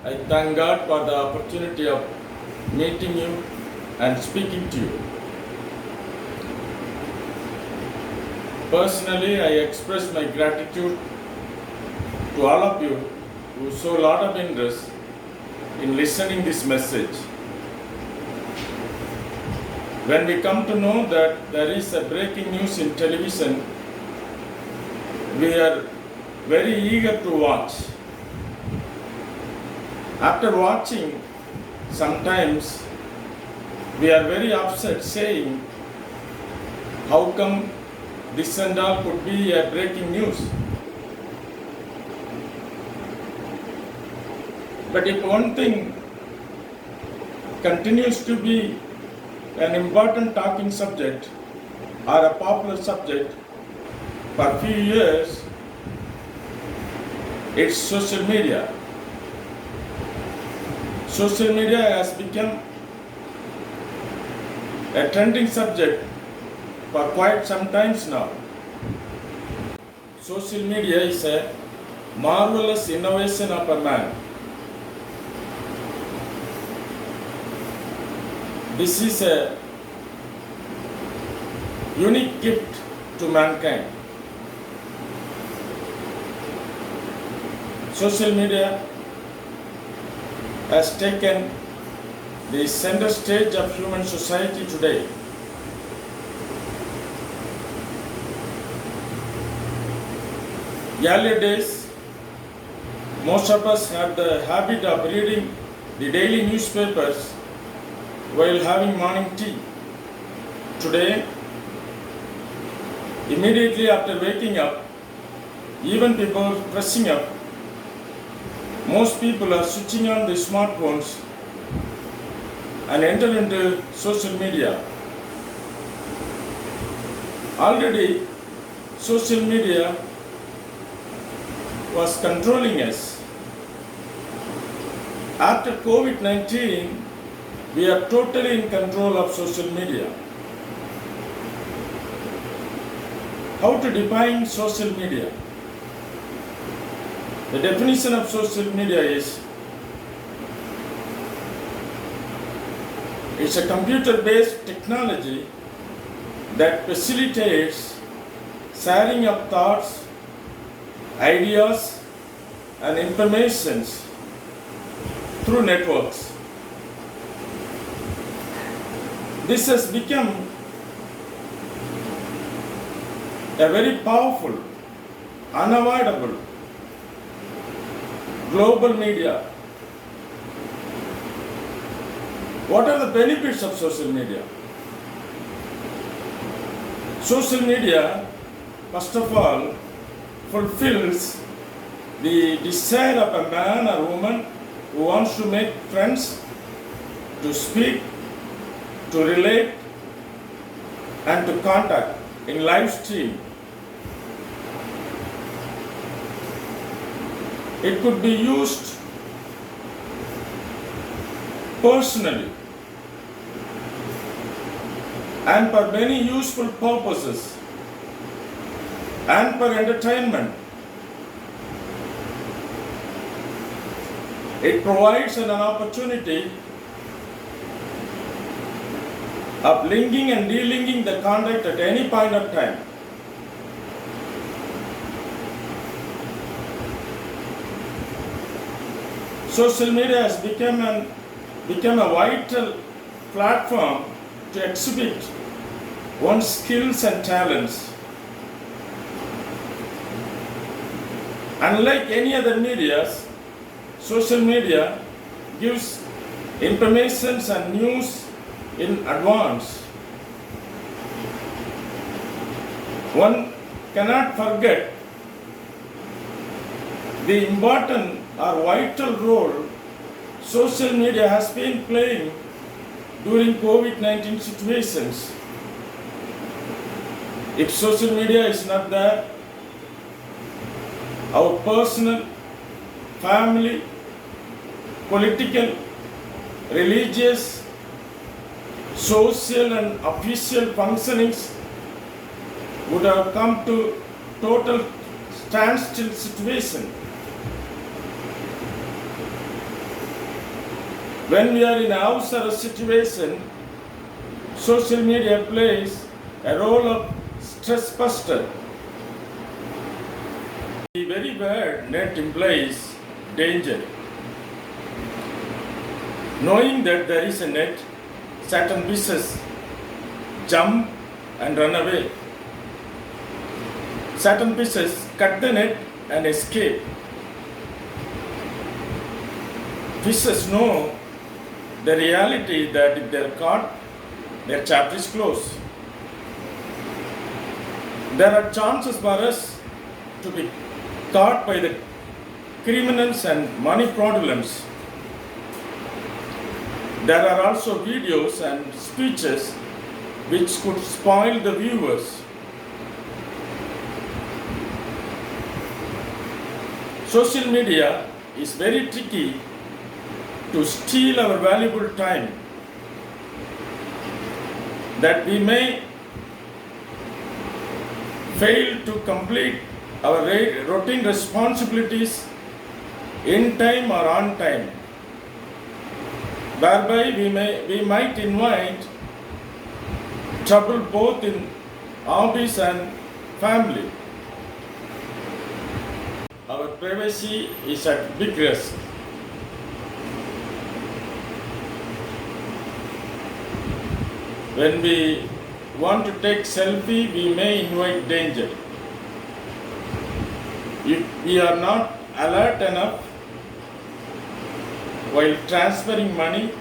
I thank God for the opportunity of meeting you and speaking to you. Personally, I express my gratitude to all of you who show a lot of interest in listening this message. When we come to know that there is a breaking news in television, we are very eager to watch. After watching, sometimes we are very upset saying, how come this and all could be a breaking news? But if one thing continues to be an important talking subject or a popular subject for a few years, it's social media. Social media has become a trending subject for quite some times now. Social media is a marvelous innovation of a man. This is a unique gift to mankind. Social media has taken the center stage of human society today. Earlier days, most of us had the habit of reading the daily newspapers while having morning tea. Today, immediately after waking up, even before dressing up, most people are switching on the smartphones and enter into social media. Already, social media was controlling us. After COVID-19, we are totally in control of social media. How to define social media? The definition of social media is it's a computer-based technology that facilitates sharing of thoughts, ideas, and informations through networks. This has become a very powerful, unavoidable global media. What are the benefits of social media? Social media, first of all, fulfills the desire of a man or woman who wants to make friends, to speak, to relate, and to contact in live stream. It could be used personally and for many useful purposes and for entertainment. It provides an opportunity of linking and delinking the contact at any point of time. Social media has become a vital platform to exhibit one's skills and talents. Unlike any other media, social media gives information and news in advance. One cannot forget the important or vital role social media has been playing during COVID-19 situations. If social media is not there, our personal, family, political, religious, social and official functionings would have come to total standstill situation. When we are in a house or a situation, social media plays a role of stress buster. The very word net implies danger. Knowing that there is a net, certain fishes jump and run away. Certain fishes cut the net and escape. Fishes know the reality that if they are caught, their chapter is closed. There are chances for us to be caught by the criminals and money fraudulence. There are also videos and speeches which could spoil the viewers. Social media is very tricky to steal our valuable time, that we may fail to complete our routine responsibilities in time or on time, whereby we might invite trouble both in hobbies and family. Our privacy is at big risk. When we want to take selfie, we may invite danger. If we are not alert enough while transferring money,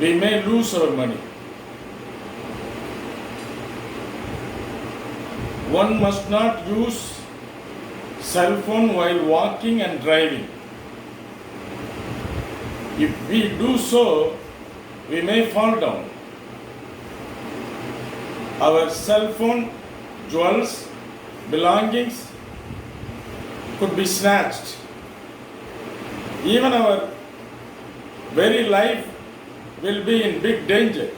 we may lose our money. One must not use cell phone while walking and driving. If we do so, we may fall down. Our cell phone, jewels, belongings could be snatched. Even our very life will be in big danger.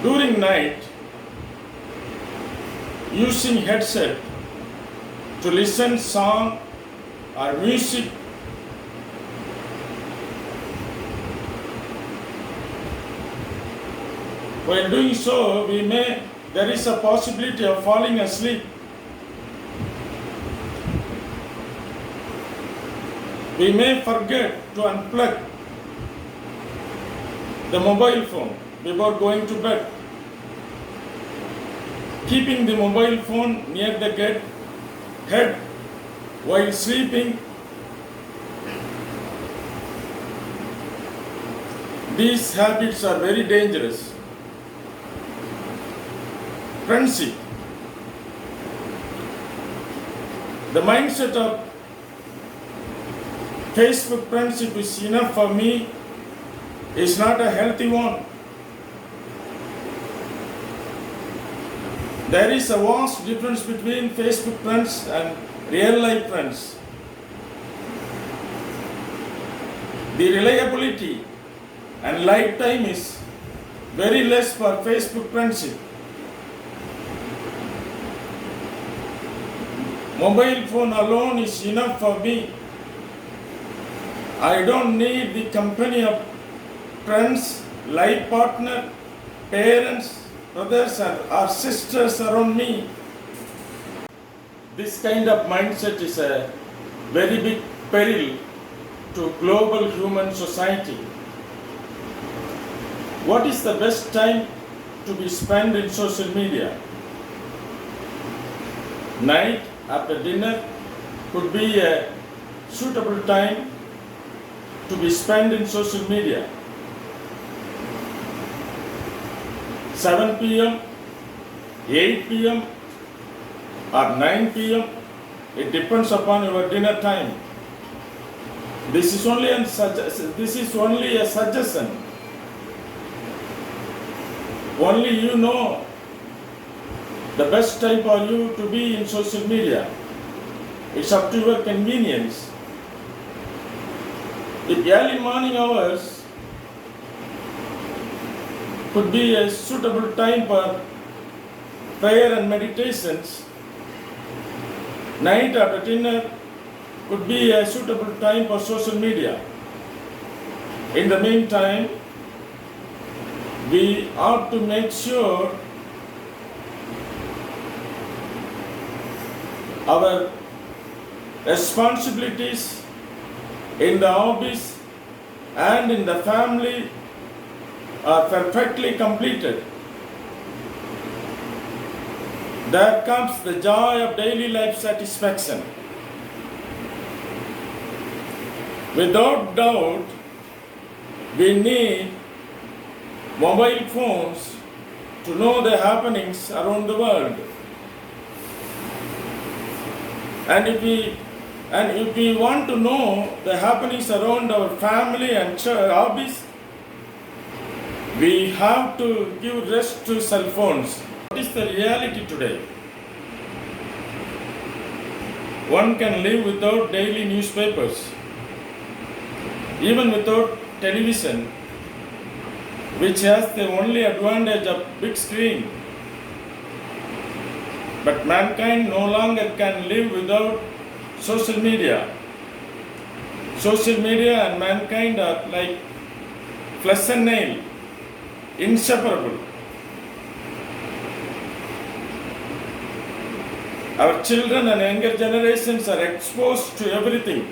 During night, using headset to listen song or music while doing so, there is a possibility of falling asleep. We may forget to unplug the mobile phone before going to bed. Keeping the mobile phone near the head while sleeping, these habits are very dangerous. Friendship. The mindset of Facebook friendship is enough for me is not a healthy one. There is a vast difference between Facebook friends and real life friends. The reliability and lifetime is very less for Facebook friendship. Mobile phone alone is enough for me. I don't need the company of friends, life partner, parents, brothers or sisters around me. This kind of mindset is a very big peril to global human society. What is the best time to be spent in social media? Night after dinner could be a suitable time to be spent in social media. 7 p.m., 8 p.m. or 9 p.m. It depends upon your dinner time. This is only a suggestion. Only you know the best time for you to be in social media. It's up to your convenience. The early morning hours could be a suitable time for prayer and meditations. Night after dinner would be a suitable time for social media. In the meantime, we ought to make sure our responsibilities in the office and in the family are perfectly completed. There comes the joy of daily life satisfaction. Without doubt, we need mobile phones to know the happenings around the world. And if we want to know the happenings around our family and hobbies, we have to give rest to cell phones. What is the reality today? One can live without daily newspapers, even without television, which has the only advantage of big screen. But mankind no longer can live without social media. Social media and mankind are like flesh and nail, inseparable. Our children and younger generations are exposed to everything.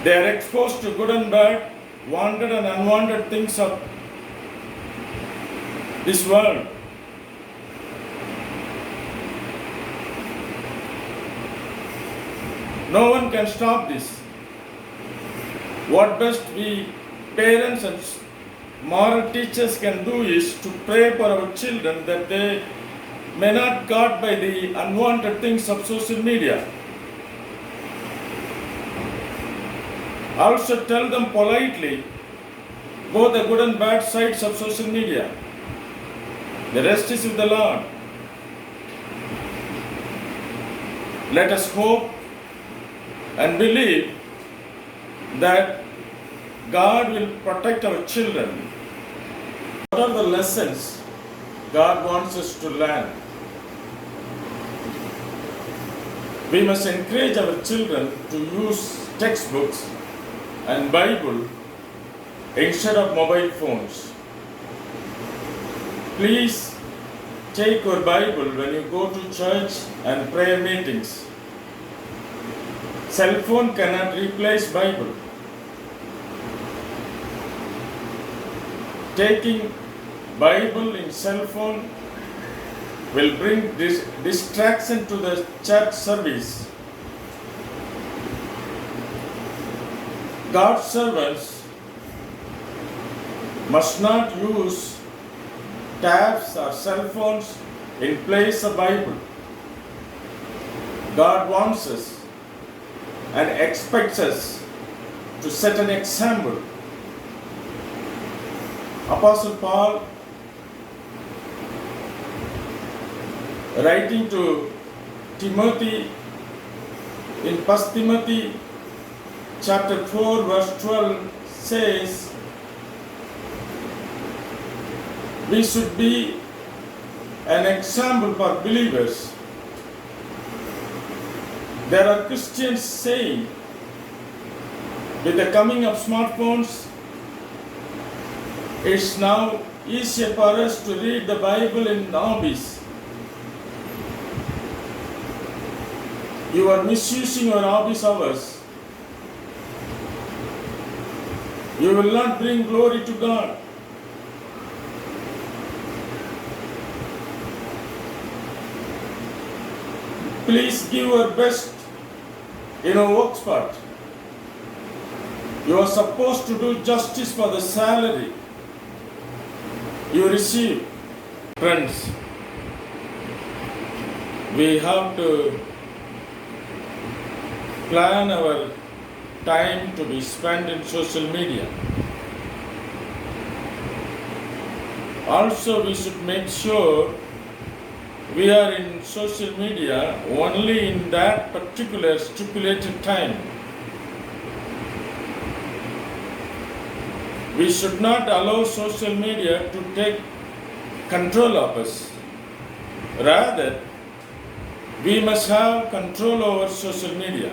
They are exposed to good and bad, wanted and unwanted things of this world. No one can stop this. What best we parents and moral teachers can do is to pray for our children that they may not caught by the unwanted things of social media. Also tell them politely both the good and bad sides of social media. The rest is with the Lord. Let us hope and believe that God will protect our children. What are the lessons God wants us to learn? We must encourage our children to use textbooks and Bible instead of mobile phones. Please take your Bible when you go to church and prayer meetings. Cell phone cannot replace Bible. Taking Bible in cell phone will bring distraction to the church service. God's servants must not use tabs or cell phones in place of Bible. God wants us and expects us to set an example. Apostle Paul, writing to Timothy in 1 Timothy chapter 4 verse 12 says, we should be an example for believers. There are Christians saying, with the coming of smartphones, it's now easier for us to read the Bible in hobbies. You are misusing your hobbies hours. You will not bring glory to God. Please give your best in a work spot. You are supposed to do justice for the salary you receive. Friends, we have to plan our time to be spent in social media. Also, we should make sure we are in social media only in that particular stipulated time. We should not allow social media to take control of us. Rather, we must have control over social media.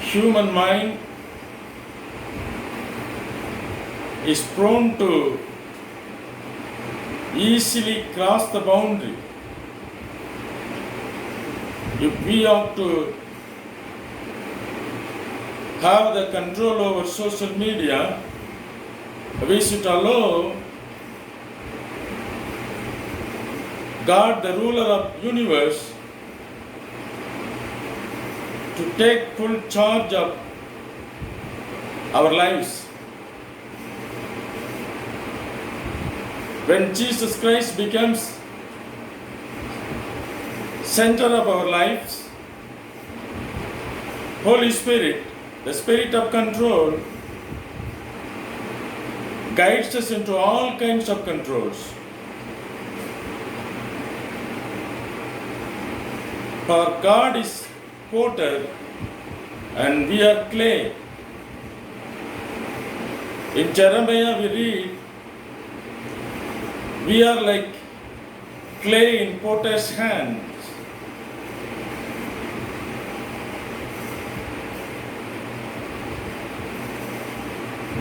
Human mind is prone to easily cross the boundary. If we ought to have the control over social media, we should allow God, the ruler of the universe, to take full charge of our lives. When Jesus Christ becomes center of our lives, Holy Spirit, the Spirit of control, guides us into all kinds of controls. For God is potter and we are clay. In Jeremiah we read, we are like clay in potter's hands.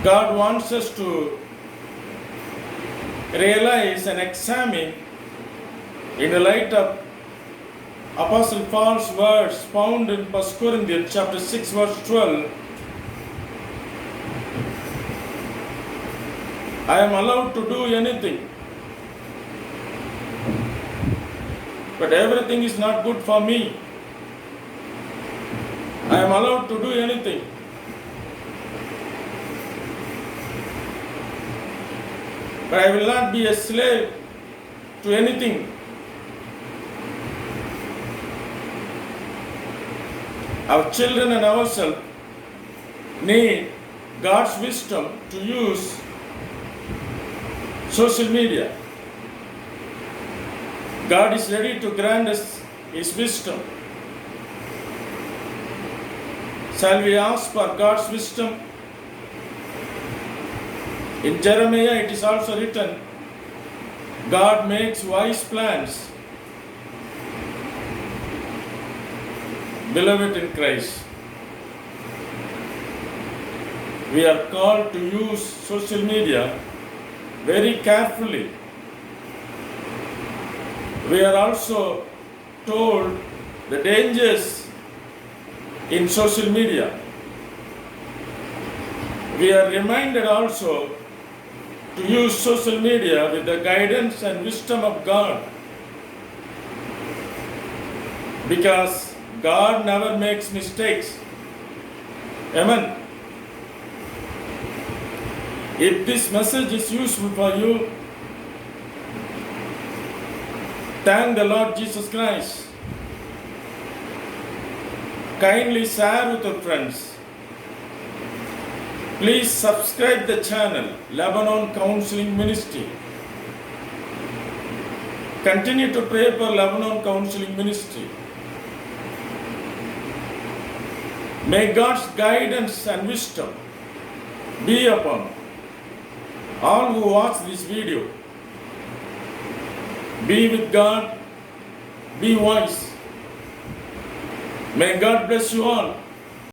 God wants us to realize and examine in the light of Apostle Paul's words found in 1 Corinthians chapter 6 verse 12. I am allowed to do anything, but everything is not good for me. I am allowed to do anything, but I will not be a slave to anything. Our children and ourselves need God's wisdom to use social media. God is ready to grant us His wisdom. Shall we ask for God's wisdom? In Jeremiah it is also written, God makes wise plans. Beloved in Christ, we are called to use social media very carefully. We are also told the dangers in social media. We are reminded also to use social media with the guidance and wisdom of God, because God never makes mistakes. Amen. If this message is useful for you, thank the Lord Jesus Christ. Kindly share with your friends. Please subscribe the channel Lebanon Counseling Ministry. Continue to pray for Lebanon Counseling Ministry. May God's guidance and wisdom be upon all who watch this video. Be with God, be wise. May God bless you all.